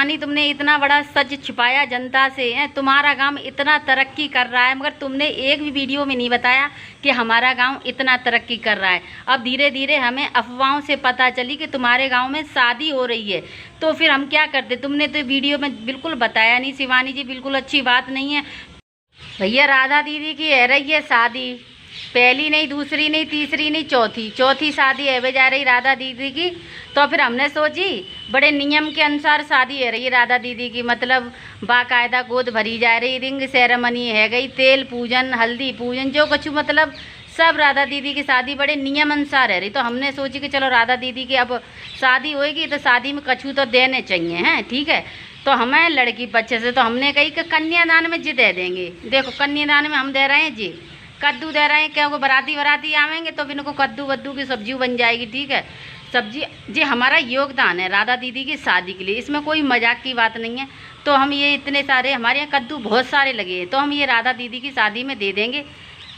शिवानी तुमने इतना बड़ा सच छिपाया जनता से है, तुम्हारा गांव इतना तरक्की कर रहा है, मगर तुमने एक भी वीडियो में नहीं बताया कि हमारा गांव इतना तरक्की कर रहा है। अब धीरे धीरे हमें अफवाहों से पता चली कि तुम्हारे गांव में शादी हो रही है, तो फिर हम क्या करते। तुमने तो वीडियो में बिल्कुल बताया नहीं शिवानी जी, बिल्कुल अच्छी बात नहीं है। भैया राधा दीदी की है रही है शादी, पहली नहीं, दूसरी नहीं, तीसरी नहीं, चौथी शादी है जा रही राधा दीदी की। तो फिर हमने सोची बड़े नियम के अनुसार शादी है रही राधा दीदी की, मतलब बाकायदा गोद भरी जा रही, रिंग सेरेमनी है गई, तेल पूजन, हल्दी पूजन, जो कुछ मतलब सब राधा दीदी की शादी बड़े नियम अनुसार है रही। तो हमने सोची कि चलो राधा दीदी की अब शादी होएगी तो शादी में कछू तो देने चाहिए हैं, ठीक है। तो हमें लड़की बच्चे से तो हमने कही कि कन्यादान में जी दे देंगे। देखो कन्यादान में हम दे रहे हैं जी कद्दू दे रहे हैं, क्या वो बराती आवेंगे तो फिर इनको कद्दू वद्दू की सब्जी बन जाएगी, ठीक है। सब्जी जी हमारा योगदान है राधा दीदी की शादी के लिए, इसमें कोई मजाक की बात नहीं है। तो हम ये इतने सारे हमारे यहाँ कद्दू बहुत सारे लगे हैं, तो हम ये राधा दीदी की शादी में दे देंगे।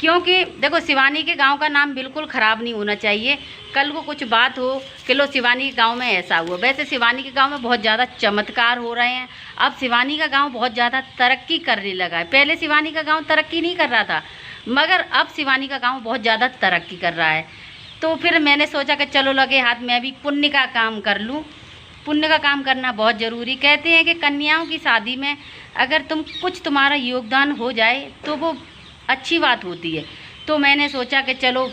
क्योंकि देखो शिवानी के गांव का नाम बिल्कुल ख़राब नहीं होना चाहिए। कल को कुछ बात हो कि लो शिवानी के गांव में ऐसा हुआ। वैसे शिवानी के गांव में बहुत ज़्यादा चमत्कार हो रहे हैं। अब शिवानी का गांव बहुत ज़्यादा तरक्की करने लगा है। पहले शिवानी का गांव तरक्की नहीं कर रहा था, मगर अब शिवानी का गांव बहुत ज़्यादा तरक्की कर रहा है। तो फिर मैंने सोचा कि चलो लगे हाथ मैं भी पुण्य का काम कर लूँ। पुण्य का काम करना बहुत ज़रूरी। कहते हैं कि कन्याओं की शादी में अगर कुछ तुम्हारा योगदान हो जाए तो वो अच्छी बात होती है। तो मैंने सोचा कि चलो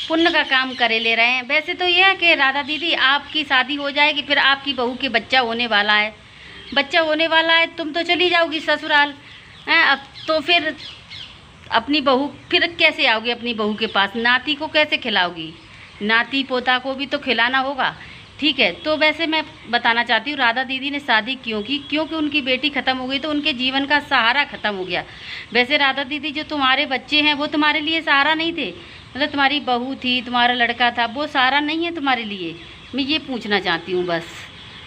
पुण्य का काम करे ले रहे हैं। वैसे तो यह है कि राधा दीदी आपकी शादी हो जाएगी, फिर आपकी बहू के बच्चा होने वाला है, तुम तो चली जाओगी ससुराल हैं। अब तो फिर अपनी बहू फिर कैसे आओगी अपनी बहू के पास, नाती को कैसे खिलाओगी, नाती पोता को भी तो खिलाना होगा, ठीक है। तो वैसे मैं बताना चाहती हूँ राधा दीदी ने शादी क्यों की, क्योंकि उनकी बेटी ख़त्म हो गई तो उनके जीवन का सहारा ख़त्म हो गया। वैसे राधा दीदी जो तुम्हारे बच्चे हैं वो तुम्हारे लिए सहारा नहीं थे, मतलब तुम्हारी बहू थी, तुम्हारा लड़का था, वो सहारा नहीं है तुम्हारे लिए। मैं ये पूछना चाहती हूँ बस।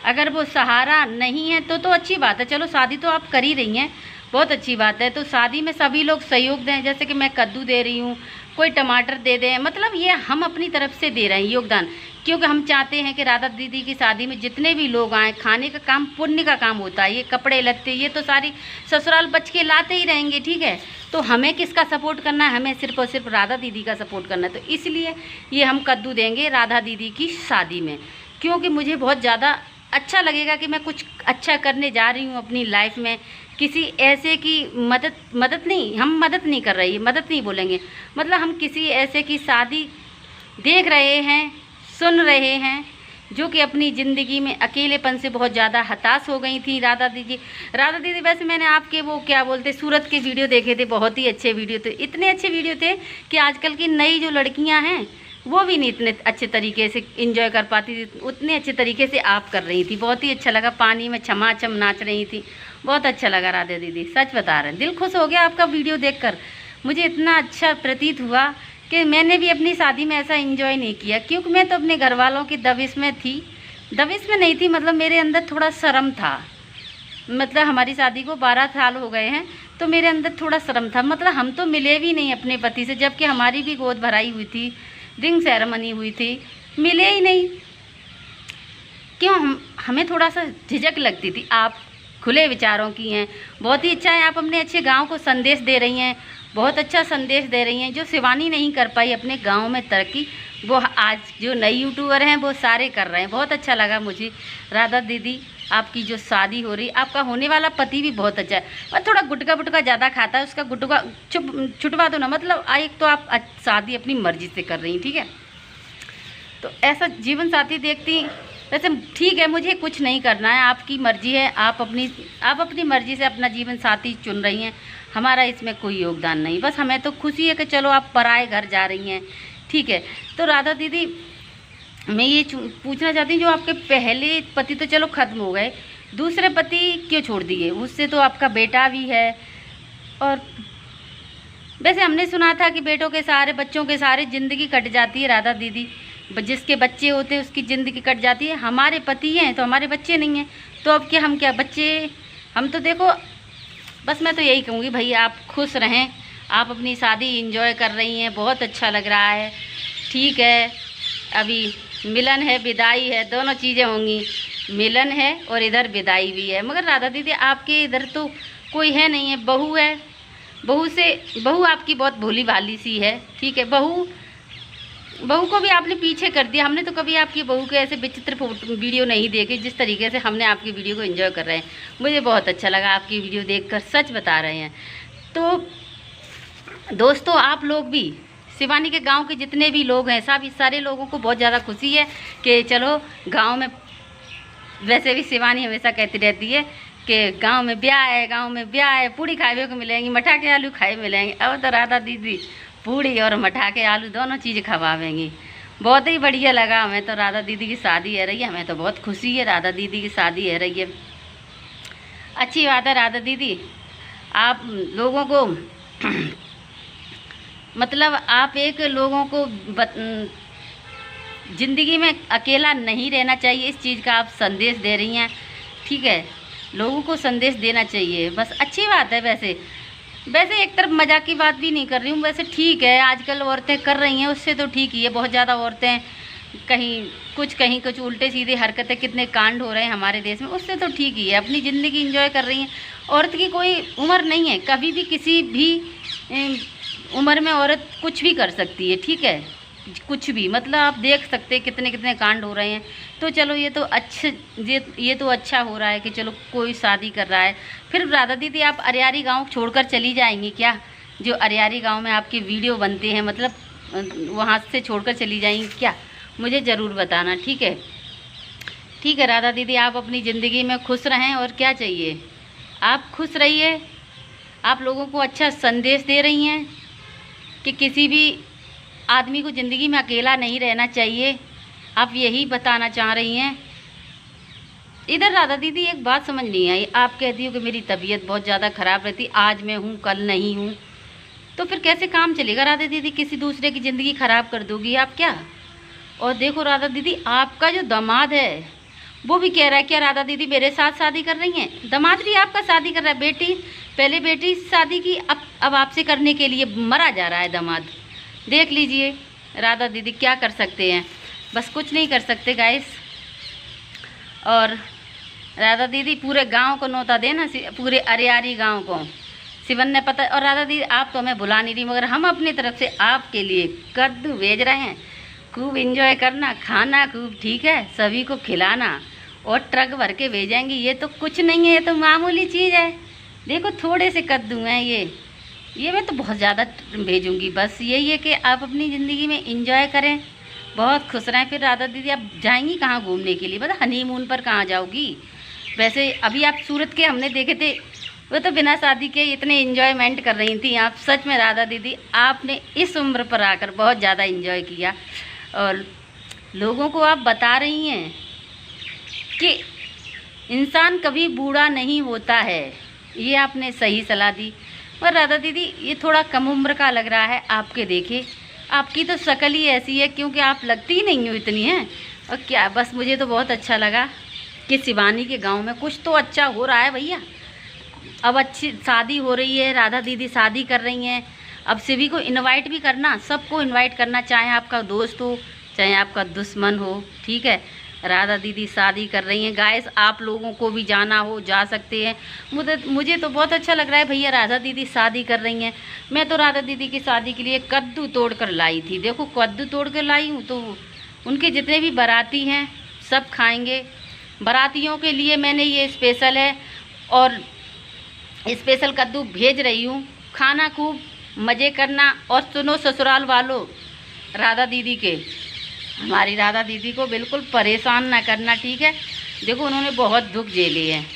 अगर वो सहारा नहीं है तो अच्छी बात है, चलो शादी तो आप कर ही रही हैं, बहुत अच्छी बात है। तो शादी में सभी लोग सहयोग दें, जैसे कि मैं कद्दू दे रही हूँ, कोई टमाटर दे दें, मतलब ये हम अपनी तरफ से दे रहे हैं योगदान, क्योंकि हम चाहते हैं कि राधा दीदी की शादी में जितने भी लोग आएँ, खाने का काम पुण्य का काम होता है। ये कपड़े लत्ते ये तो सारी ससुराल बच के लाते ही रहेंगे, ठीक है। तो हमें किसका सपोर्ट करना है, हमें सिर्फ और सिर्फ राधा दीदी का सपोर्ट करना है। तो इसलिए ये हम कद्दू देंगे राधा दीदी की शादी में, क्योंकि मुझे बहुत ज़्यादा अच्छा लगेगा कि मैं कुछ अच्छा करने जा रही हूँ अपनी लाइफ में। किसी ऐसे की मदद नहीं, हम मदद नहीं कर रही, मदद नहीं बोलेंगे, मतलब हम किसी ऐसे की शादी देख रहे हैं, सुन रहे हैं, जो कि अपनी ज़िंदगी में अकेलेपन से बहुत ज़्यादा हताश हो गई थी। राधा दीदी वैसे मैंने आपके वो क्या बोलते सूरत के वीडियो देखे थे, बहुत ही अच्छे वीडियो थे, इतने अच्छे वीडियो थे कि आजकल की नई जो लड़कियां हैं वो भी नहीं इतने अच्छे तरीके से एंजॉय कर पाती थी, उतने अच्छे तरीके से आप कर रही थी। बहुत ही अच्छा लगा, पानी में छमाछम नाच रही थी, बहुत अच्छा लगा राधा दीदी, सच बता रहे हैं। दिल खुश हो गया आपका वीडियो देखकर, मुझे इतना अच्छा प्रतीत हुआ कि मैंने भी अपनी शादी में ऐसा एंजॉय नहीं किया, क्योंकि मैं तो अपने घर वालों की दबिश में थी, दबिश में नहीं थी, मतलब मेरे अंदर थोड़ा शर्म था। मतलब हमारी शादी को 12 साल हो गए हैं, तो मेरे अंदर थोड़ा शर्म था। मतलब हम तो मिले भी नहीं अपने पति से, जबकि हमारी भी गोद भराई हुई थी, रिंग सेरेमनी हुई थी, मिले ही नहीं। क्यों हमें थोड़ा सा झिझक लगती थी। आप खुले विचारों की हैं, बहुत ही अच्छा है, आप अपने अच्छे गांव को संदेश दे रही हैं, बहुत अच्छा संदेश दे रही हैं। जो शिवानी नहीं कर पाई अपने गांव में तरक्की, वो आज जो नई यूट्यूबर हैं वो सारे कर रहे हैं। बहुत अच्छा लगा मुझे राधा दीदी आपकी जो शादी हो रही, आपका होने वाला पति भी बहुत अच्छा है, और थोड़ा गुटका बुटका ज़्यादा खाता है, उसका गुटका छुटवा दो ना। मतलब एक तो आप शादी अपनी मर्जी से कर रही हैं, ठीक है। तो ऐसा जीवन साथी देखती, वैसे ठीक है, मुझे कुछ नहीं करना है, आपकी मर्जी है, आप अपनी मर्जी से अपना जीवन साथी चुन रही हैं, हमारा इसमें कोई योगदान नहीं। बस हमें तो खुशी है कि चलो आप पराए घर जा रही हैं, ठीक है। तो राधा दीदी मैं ये पूछना चाहती हूँ, जो आपके पहले पति तो चलो ख़त्म हो गए, दूसरे पति क्यों छोड़ दिए? उससे तो आपका बेटा भी है, और वैसे हमने सुना था कि बेटों के सहारे, बच्चों के सहारे ज़िंदगी कट जाती है। राधा दीदी, जिसके बच्चे होते हैं उसकी ज़िंदगी कट जाती है। हमारे पति हैं तो हमारे बच्चे नहीं हैं, तो अब क्या हम क्या बच्चे, हम तो देखो, बस मैं तो यही कहूँगी भाई आप खुश रहें, आप अपनी शादी एंजॉय कर रही हैं, बहुत अच्छा लग रहा है, ठीक है। अभी मिलन है, विदाई है, दोनों चीज़ें होंगी, मिलन है और इधर विदाई भी है। मगर राधा दीदी आपके इधर तो कोई है नहीं है, बहू है। बहू आपकी बहुत भोली भाली सी है, ठीक है। बहू को भी आपने पीछे कर दिया। हमने तो कभी आपकी बहू के ऐसे विचित्र वीडियो नहीं देखे जिस तरीके से हमने आपकी वीडियो को एंजॉय कर रहे हैं। मुझे बहुत अच्छा लगा आपकी वीडियो देखकर, सच बता रहे हैं। तो दोस्तों, आप लोग भी, शिवानी के गांव के जितने भी लोग हैं, सारे लोगों को बहुत ज़्यादा खुशी है कि चलो गांव में, वैसे भी शिवानी हमेशा कहती रहती है कि गांव में ब्याह है, पूड़ी खाए को मिलेंगी, मठा के आलू खाए मिलेंगे। अब तो राधा दीदी पूड़ी और मठा के आलू दोनों चीज़ खवावेंगी। बहुत ही बढ़िया लगा हमें तो। राधा दीदी की शादी है रही है, हमें तो बहुत खुशी है राधा दीदी की शादी है रही है। अच्छी बात है राधा दीदी, आप लोगों को मतलब आप एक लोगों को ज़िंदगी में अकेला नहीं रहना चाहिए, इस चीज़ का आप संदेश दे रही हैं, ठीक है। लोगों को संदेश देना चाहिए, बस अच्छी बात है। वैसे एक तरफ मजाक की बात भी नहीं कर रही हूँ, वैसे ठीक है, आजकल औरतें कर रही हैं उससे तो ठीक ही है। बहुत ज़्यादा औरतें कहीं कुछ उल्टे सीधे हरकतें, कितने कांड हो रहे हैं हमारे देश में, उससे तो ठीक ही है। अपनी ज़िंदगी एंजॉय कर रही हैं। औरत की कोई उम्र नहीं है, कभी भी किसी भी उम्र में औरत कुछ भी कर सकती है, ठीक है। कुछ भी, मतलब आप देख सकते हैं कितने कांड हो रहे हैं। तो चलो ये तो अच्छा हो रहा है कि चलो कोई शादी कर रहा है। फिर राधा दीदी आप अरियारी गांव छोड़कर चली जाएंगी क्या? जो अरियारी गांव में आपके वीडियो बनते हैं, मतलब वहाँ से छोड़कर चली जाएंगी क्या? मुझे ज़रूर बताना, ठीक है। ठीक है राधा दीदी, आप अपनी ज़िंदगी में खुश रहें, और क्या चाहिए। आप खुश रहिए। आप लोगों को अच्छा संदेश दे रही हैं कि किसी भी आदमी को ज़िंदगी में अकेला नहीं रहना चाहिए, आप यही बताना चाह रही हैं। इधर राधा दीदी एक बात समझ नहीं आई, आप कहती हो कि मेरी तबीयत बहुत ज़्यादा ख़राब रहती, आज मैं हूँ कल नहीं हूँ, तो फिर कैसे काम चलेगा राधा दीदी? किसी दूसरे की ज़िंदगी ख़राब कर दोगी आप क्या? और देखो राधा दीदी, आपका जो दामाद है वो भी कह रहा है क्या राधा दीदी मेरे साथ शादी कर रही हैं? दामाद भी आपका शादी कर रहा है। पहले बेटी शादी की, अब आपसे करने के लिए मरा जा रहा है दामाद। देख लीजिए राधा दीदी, क्या कर सकते हैं? बस कुछ नहीं कर सकते गाइस। और राधा दीदी पूरे गांव को न्योता देना, पूरे अरियारी गांव को। शिवन ने पता, और राधा दीदी आप तो हमें बुला नहीं रही, मगर हम अपनी तरफ से आपके लिए कद्दू भेज रहे हैं। खूब एंजॉय करना, खाना खूब, ठीक है, सभी को खिलाना, और ट्रक भर के भेजेंगे। ये तो कुछ नहीं है, ये तो मामूली चीज़ है। देखो थोड़े से कद्दू हैं ये मैं तो बहुत ज़्यादा भेजूँगी। बस यही है कि आप अपनी ज़िंदगी में इंजॉय करें, बहुत खुश रहें। फिर राधा दीदी आप जाएंगी कहाँ घूमने के लिए? बता, हनीमून पर कहाँ जाओगी? वैसे अभी आप सूरत के हमने देखे थे, वो तो बिना शादी के इतने इन्जॉयमेंट कर रही थी आप। सच में राधा दीदी, आपने इस उम्र पर आकर बहुत ज़्यादा इन्जॉय किया, और लोगों को आप बता रही हैं कि इंसान कभी बूढ़ा नहीं होता है। ये आपने सही सलाह दी। पर राधा दीदी, ये थोड़ा कम उम्र का लग रहा है आपके। देखे, आपकी तो शक्ल ही ऐसी है, क्योंकि आप लगती ही नहीं हो इतनी हैं। और क्या, बस मुझे तो बहुत अच्छा लगा कि शिवानी के गांव में कुछ तो अच्छा हो रहा है भैया। अब अच्छी शादी हो रही है, राधा दीदी शादी कर रही हैं। अब सभी को इनवाइट भी करना, सबको इनवाइट करना, चाहे आपका दोस्त हो चाहे आपका दुश्मन हो, ठीक है। राधा दीदी शादी कर रही हैं गाइस, आप लोगों को भी जाना हो जा सकते हैं। मुझे तो बहुत अच्छा लग रहा है भैया, राधा दीदी शादी कर रही हैं। मैं तो राधा दीदी की शादी के लिए कद्दू तोड़ कर लाई थी। देखो कद्दू तोड़ कर लाई हूँ, तो उनके जितने भी बाराती हैं सब खाएंगे। बारातियों के लिए मैंने ये स्पेशल है, और स्पेशल कद्दू भेज रही हूँ। खाना खूब, मज़े करना। और सुनो ससुराल वालों, राधा दीदी के, हमारी राधा दीदी को बिल्कुल परेशान ना करना, ठीक है। देखो उन्होंने बहुत दुख झेले हैं,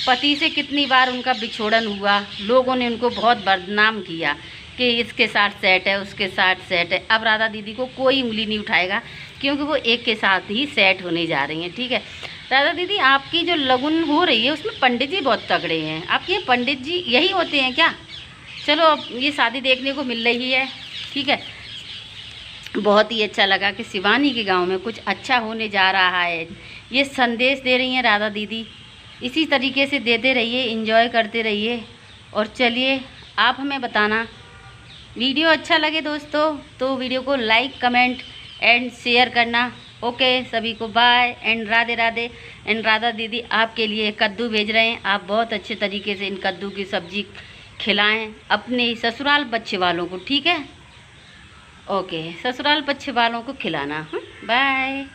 पति से कितनी बार उनका बिछोड़न हुआ, लोगों ने उनको बहुत बदनाम किया कि इसके साथ सेट है, उसके साथ सेट है। अब राधा दीदी को कोई उंगली नहीं उठाएगा, क्योंकि वो एक के साथ ही सेट होने जा रही हैं, ठीक है। राधा दीदी, आपकी जो लगन हो रही है उसमें पंडित जी बहुत तगड़े हैं। आपके पंडित जी यही होते हैं क्या? चलो अब ये शादी देखने को मिल रही है, ठीक है। बहुत ही अच्छा लगा कि शिवानी के गांव में कुछ अच्छा होने जा रहा है। ये संदेश दे रही हैं राधा दीदी। इसी तरीके से देते रहिए, एंजॉय करते रहिए। और चलिए आप हमें बताना, वीडियो अच्छा लगे दोस्तों तो वीडियो को लाइक, कमेंट एंड शेयर करना, ओके, सभी को bye and Radhe Radhe. And Radha दीदी आपके लिए कद्दू भेज रहे हैं। आप बहुत अच्छे तरीके से इन कद्दू की सब्जी खिलाएं अपने ससुराल बच्चे वालों को, ठीक है? ओके, ससुराल बच्चे वालों को खिलाना। बाय।